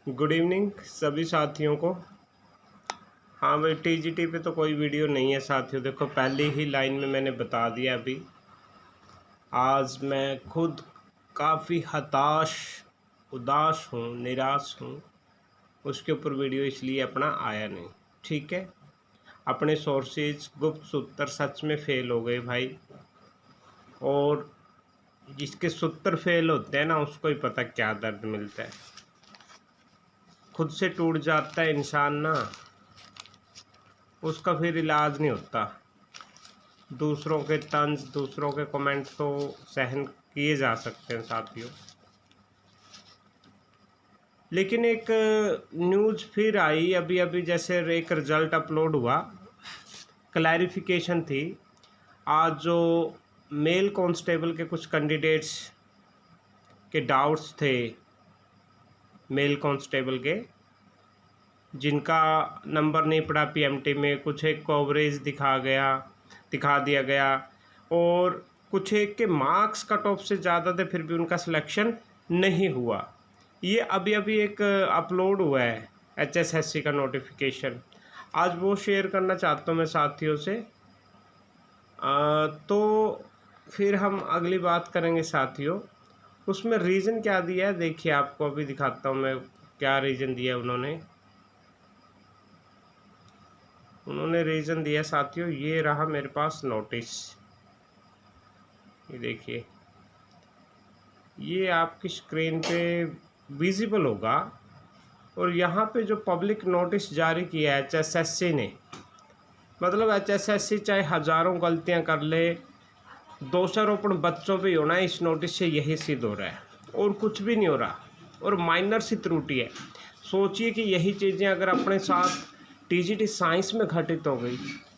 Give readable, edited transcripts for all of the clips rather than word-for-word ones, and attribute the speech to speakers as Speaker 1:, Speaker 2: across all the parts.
Speaker 1: Good evening सभी साथियों को। हाँ भाई, टीजीटी पे तो कोई वीडियो नहीं है साथियों। देखो पहली ही लाइन में मैंने बता दिया। अभी आज मैं खुद काफ़ी उदास हूँ, निराश हूँ। उसके ऊपर वीडियो इसलिए अपना आया नहीं। ठीक है, अपने सोर्सेज गुप्त सूत्र सच में फेल हो गए भाई। और जिसके सूत्र फेल होते हैं ना, उसको ही पता क्या दर्द मिलता है। खुद से टूट जाता है इंसान ना, उसका फिर इलाज नहीं होता। दूसरों के तंज, दूसरों के कमेंट तो सहन किए जा सकते हैं साथियों, लेकिन एक न्यूज़ फिर आई अभी अभी। जैसे एक रिजल्ट अपलोड हुआ, क्लैरिफिकेशन थी। आज जो मेल कांस्टेबल के कुछ कैंडिडेट्स के डाउट्स थे, मेल कांस्टेबल के जिनका नंबर नहीं पड़ा पीएमटी में, कुछ एक कवरेज दिखा दिया गया, और कुछ एक के मार्क्स कट ऑफ से ज़्यादा थे, फिर भी उनका सिलेक्शन नहीं हुआ। ये अभी अभी एक अपलोड हुआ है HSSC का नोटिफिकेशन। आज वो शेयर करना चाहता हूँ मैं साथियों से। तो फिर हम अगली बात करेंगे साथियों। उसमें रीज़न क्या दिया है देखिए, आपको अभी दिखाता हूँ मैं क्या रीज़न दिया है उन्होंने रीज़न दिया साथियों। ये रहा मेरे पास नोटिस, ये देखिए, ये आपकी स्क्रीन पे विजिबल होगा। और यहाँ पे जो पब्लिक नोटिस जारी किया है HSSC ने, मतलब HSSC चाहे हज़ारों गलतियाँ कर ले, दोषारोपण बच्चों पे होना है, इस नोटिस से यही सिद्ध हो रहा है और कुछ भी नहीं हो रहा, और माइनर सी त्रुटि है। सोचिए कि यही चीज़ें अगर अपने साथ टीजीटी साइंस में घटित हो गई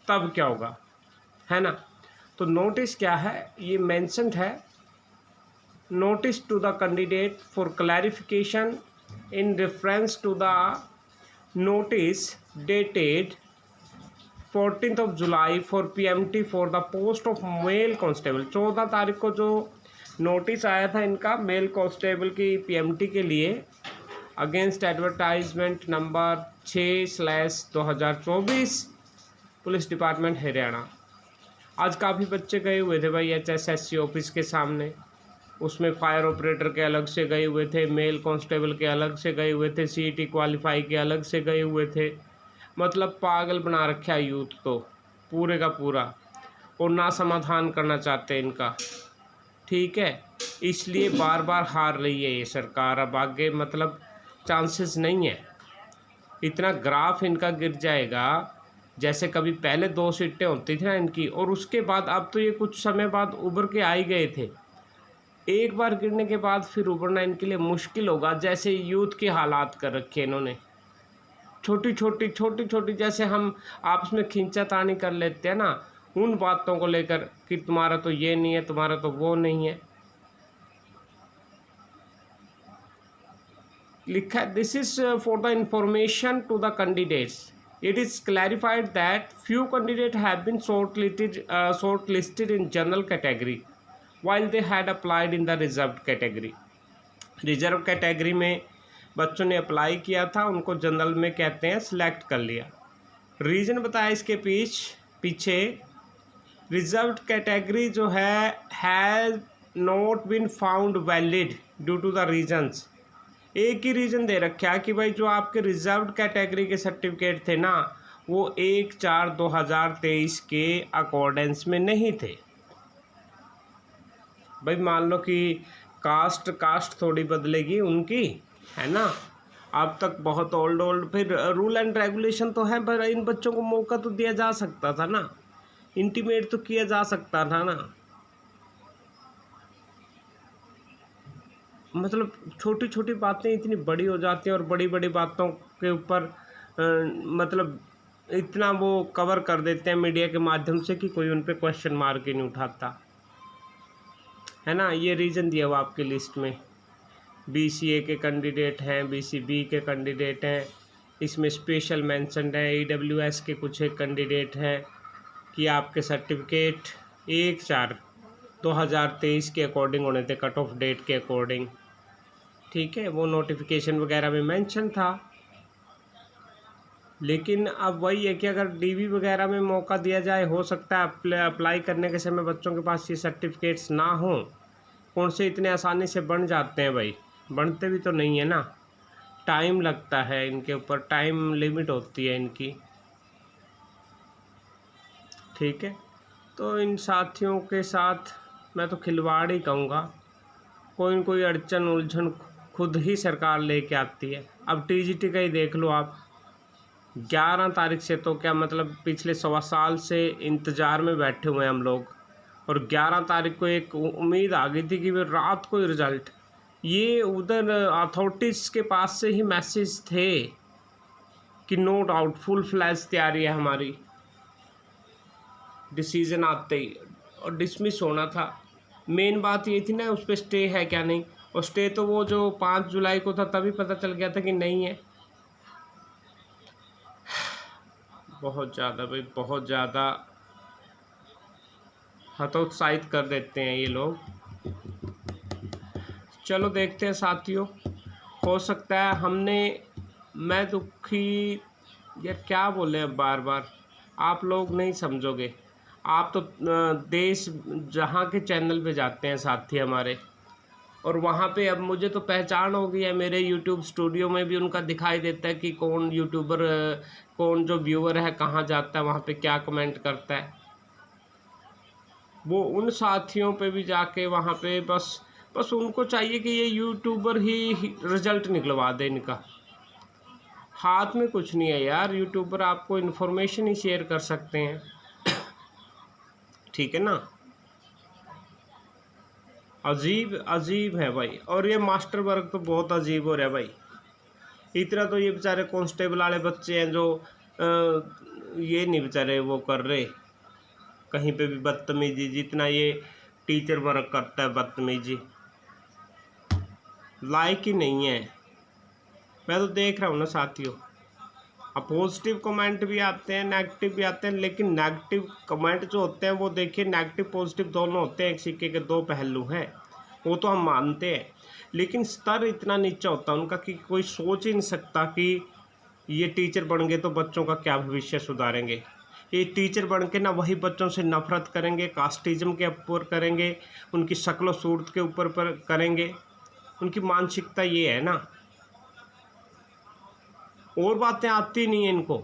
Speaker 1: तब क्या होगा, है ना। तो नोटिस क्या है, ये मेंशन्ड है, notice to the candidate for clarification in reference to the notice dated 14 July for PMT for the post of male constable. 14 तारीख को जो नोटिस आया था इनका मेल कांस्टेबल की PMT के लिए, against advertisement number 6/2024 police department Haryana. आज काफ़ी बच्चे गए हुए थे भाई HSSC ऑफिस के सामने। उसमें फायर ऑपरेटर के अलग से गए हुए थे, मेल कांस्टेबल के अलग से गए हुए थे, CET क्वालिफाई के अलग से गए हुए थे। मतलब पागल बना रखा है यूथ तो पूरे का पूरा, और ना समाधान करना चाहते इनका। ठीक है, इसलिए बार बार हार रही है ये सरकार। अब आगे मतलब चांसेस नहीं है, इतना ग्राफ इनका गिर जाएगा। जैसे कभी पहले 2 सीटें होती थी ना इनकी, और उसके बाद अब तो ये कुछ समय बाद उभर के आ ही गए थे। एक बार गिरने के बाद फिर उभरना इनके लिए मुश्किल होगा। जैसे यूथ के हालात कर रखे इन्होंने, छोटी छोटी जैसे हम आपस में खींचातानी कर लेते हैं ना, उन बातों को लेकर कि तुम्हारा तो ये नहीं है, तुम्हारा तो वो नहीं है। लिखा है, this is for the information to the candidates. It is clarified that few candidate have been shortlisted in general category while they had applied in the reserved category। Reserve category में बच्चों ने अप्लाई किया था, उनको general में कहते हैं select कर लिया। रीज़न बताया इसके पीछे, रिजर्व कैटेगरी जो है has not been found valid due to the reasons. एक ही रीज़न दे रखा है कि भाई जो आपके रिजर्व कैटेगरी के सर्टिफिकेट थे ना, वो 1/4/2023 के अकॉर्डेंस में नहीं थे। भाई मान लो कि कास्ट थोड़ी बदलेगी उनकी, है ना। अब तक बहुत ओल्ड फिर रूल एंड रेगुलेशन तो है, पर इन बच्चों को मौका तो दिया जा सकता था ना, इंटीमेट तो किया जा सकता था ना। मतलब छोटी छोटी बातें इतनी बड़ी हो जाती हैं, और बड़ी बड़ी बातों के ऊपर मतलब इतना वो कवर कर देते हैं मीडिया के माध्यम से कि कोई उन पर क्वेश्चन मार्क ही नहीं उठाता, है ना। ये रीज़न दिया हुआ आपकी लिस्ट में। BCA के कैंडिडेट हैं, BCB के कैंडिडेट हैं, इसमें स्पेशल मेंशन है। EWS के कुछ एक कैंडिडेट हैं कि आपके सर्टिफिकेट 1/4/2023 के अकॉर्डिंग होने थे, कट ऑफ डेट के अकॉर्डिंग। ठीक है, वो नोटिफिकेशन वगैरह में मेंशन था। लेकिन अब वही है कि अगर डीवी वगैरह में मौका दिया जाए, हो सकता है अप्लाई करने के समय बच्चों के पास ये सर्टिफिकेट्स ना हो। कौन से इतने आसानी से बन जाते हैं भाई, बनते भी तो नहीं है ना, टाइम लगता है इनके ऊपर, टाइम लिमिट होती है इनकी। ठीक है, तो इन साथियों के साथ मैं तो खिलवाड़ ही कहूँगा। कोई न कोई अड़चन उलझन खुद ही सरकार लेके आती है। अब टीजीटी का ही देख लो आप, 11 तारीख से, तो क्या मतलब पिछले 1.25 साल से इंतज़ार में बैठे हुए हैं हम लोग, और 11 तारीख को एक उम्मीद आ गई थी कि वो रात को ही रिज़ल्ट, ये उधर अथॉरिटीज़ के पास से ही मैसेज थे कि नो डाउट फुल फ्लैश तैयारी है हमारी, डिसीज़न आते ही और डिसमिस होना था। मेन बात ये थी ना उस पर स्टे है क्या नहीं, और स्टे तो वो जो 5 जुलाई को था तभी पता चल गया था कि नहीं है। बहुत ज़्यादा भाई, बहुत ज़्यादा हतोत्साहित कर देते हैं ये लोग। चलो देखते हैं साथियों, हो सकता है मैं दुखी, यार क्या बोले अब बार बार, आप लोग नहीं समझोगे। आप तो देश जहाँ के चैनल पे जाते हैं साथी हमारे, और वहाँ पे अब मुझे तो पहचान हो गई है, मेरे यूट्यूब स्टूडियो में भी उनका दिखाई देता है कि कौन यूट्यूबर, कौन जो व्यूअर है कहाँ जाता है, वहाँ पे क्या कमेंट करता है। वो उन साथियों पे भी जाके वहाँ पे बस उनको चाहिए कि ये यूट्यूबर ही रिजल्ट निकलवा दे इनका। हाथ में कुछ नहीं है यार, यूट्यूबर आपको इन्फॉर्मेशन ही शेयर कर सकते हैं। ठीक है ना, अजीब अजीब है भाई। और ये मास्टर वर्ग तो बहुत अजीब हो रहा है भाई। इतना तो ये बेचारे कांस्टेबल वाले बच्चे हैं जो ये नहीं बेचारे वो कर रहे कहीं पे भी बदतमीजी, जितना ये टीचर वर्ग करता है बदतमीजी, लायक ही नहीं है। मैं तो देख रहा हूँ ना साथियों, अब पॉजिटिव कमेंट भी आते हैं, नेगेटिव भी आते हैं, लेकिन नेगेटिव कमेंट जो होते हैं वो देखिए, नेगेटिव पॉजिटिव दोनों होते हैं, एक सिक्के के दो पहलू हैं, वो तो हम मानते हैं। लेकिन स्तर इतना नीचा होता है उनका कि कोई सोच ही नहीं सकता कि ये टीचर बन गए तो बच्चों का क्या भविष्य सुधारेंगे। ये टीचर बन के ना वही बच्चों से नफरत करेंगे, कास्टिज्म के ऊपर करेंगे, उनकी शक्ल सूरत के ऊपर पर करेंगे। उनकी मानसिकता ये है ना, और बातें आती नहीं है इनको।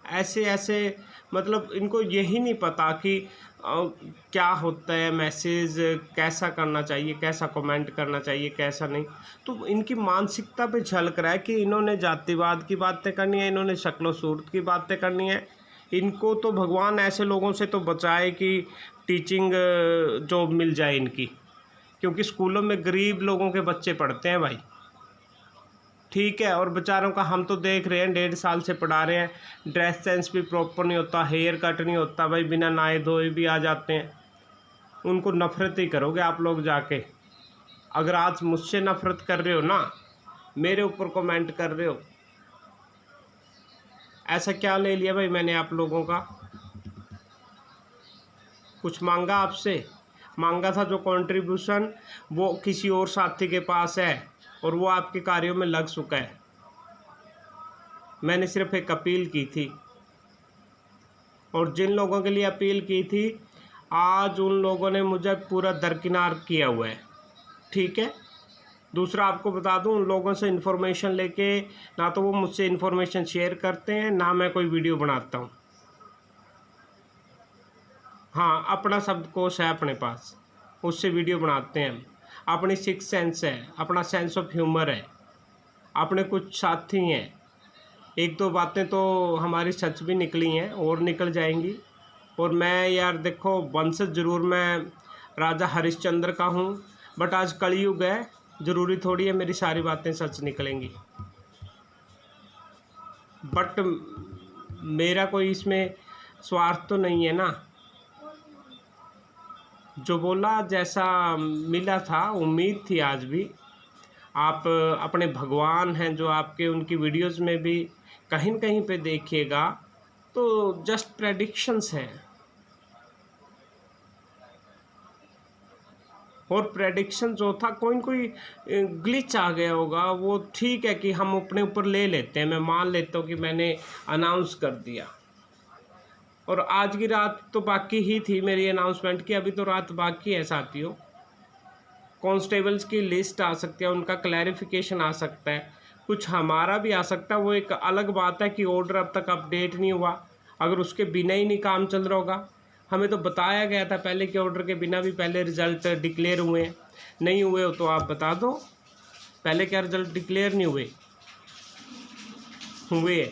Speaker 1: ऐसे ऐसे मतलब इनको यही नहीं पता कि क्या होता है मैसेज, कैसा करना चाहिए, कैसा कमेंट करना चाहिए, कैसा नहीं। तो इनकी मानसिकता पे झलक रहा है कि इन्होंने जातिवाद की बातें करनी है, इन्होंने शक्ल सूरत की बातें करनी है। इनको तो भगवान ऐसे लोगों से तो बचाए कि टीचिंग जॉब मिल जाए इनकी, क्योंकि स्कूलों में गरीब लोगों के बच्चे पढ़ते हैं भाई। ठीक है, और बेचारों का हम तो देख रहे हैं, 1.5 साल से पढ़ा रहे हैं, ड्रेस सेंस भी प्रॉपर नहीं होता, हेयर कट नहीं होता भाई, बिना नहाए धोए भी आ जाते हैं। उनको नफ़रत ही करोगे आप लोग जाके। अगर आज मुझसे नफ़रत कर रहे हो ना, मेरे ऊपर कमेंट कर रहे हो, ऐसा क्या ले लिया भाई मैंने आप लोगों का? कुछ मांगा आपसे? मांगा था जो कंट्रीब्यूशन, वो किसी और साथी के पास है और वो आपके कार्यों में लग चुका है। मैंने सिर्फ एक अपील की थी, और जिन लोगों के लिए अपील की थी आज उन लोगों ने मुझे पूरा दरकिनार किया हुआ है। ठीक है, दूसरा आपको बता दूं, उन लोगों से इन्फॉर्मेशन लेके ना तो वो मुझसे इन्फॉर्मेशन शेयर करते हैं, ना मैं कोई वीडियो बनाता हूं। हाँ, अपना शब्दकोश है अपने पास, उससे वीडियो बनाते हैं हम। अपनी सिक्स सेंस है, अपना सेंस ऑफ ह्यूमर है, अपने कुछ साथी हैं। एक दो बातें तो हमारी सच भी निकली हैं और निकल जाएंगी। और मैं यार देखो, वंशज जरूर मैं राजा हरिश्चंद्र का हूँ, बट आज कलयुग है, ज़रूरी थोड़ी है मेरी सारी बातें सच निकलेंगी। बट मेरा कोई इसमें स्वार्थ तो नहीं है ना। जो बोला जैसा मिला था, उम्मीद थी आज भी। आप अपने भगवान हैं जो आपके, उनकी वीडियोस में भी कहीं न कहीं पे देखिएगा तो जस्ट प्रेडिक्शंस हैं। और प्रेडिक्शन जो था कोई ग्लिच आ गया होगा, वो ठीक है कि हम अपने ऊपर ले लेते हैं, मैं मान लेता हूँ कि मैंने अनाउंस कर दिया। और आज की रात तो बाकी ही थी मेरी अनाउंसमेंट की, अभी तो रात बाकी है साथियों। कांस्टेबल्स की लिस्ट आ सकती है, उनका क्लैरिफिकेशन आ सकता है, कुछ हमारा भी आ सकता है। वो एक अलग बात है कि ऑर्डर अब तक अपडेट नहीं हुआ, अगर उसके बिना ही नहीं काम चल रहा होगा। हमें तो बताया गया था पहले कि ऑर्डर के बिना भी पहले रिज़ल्ट डिक्लेयर हुए हैं, नहीं हुए हो तो आप बता दो, पहले क्या रिज़ल्ट डिक्लेयर नहीं हुए? हुए।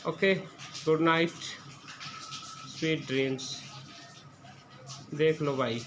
Speaker 1: Okay, good night, sweet dreams. देख लो भाई।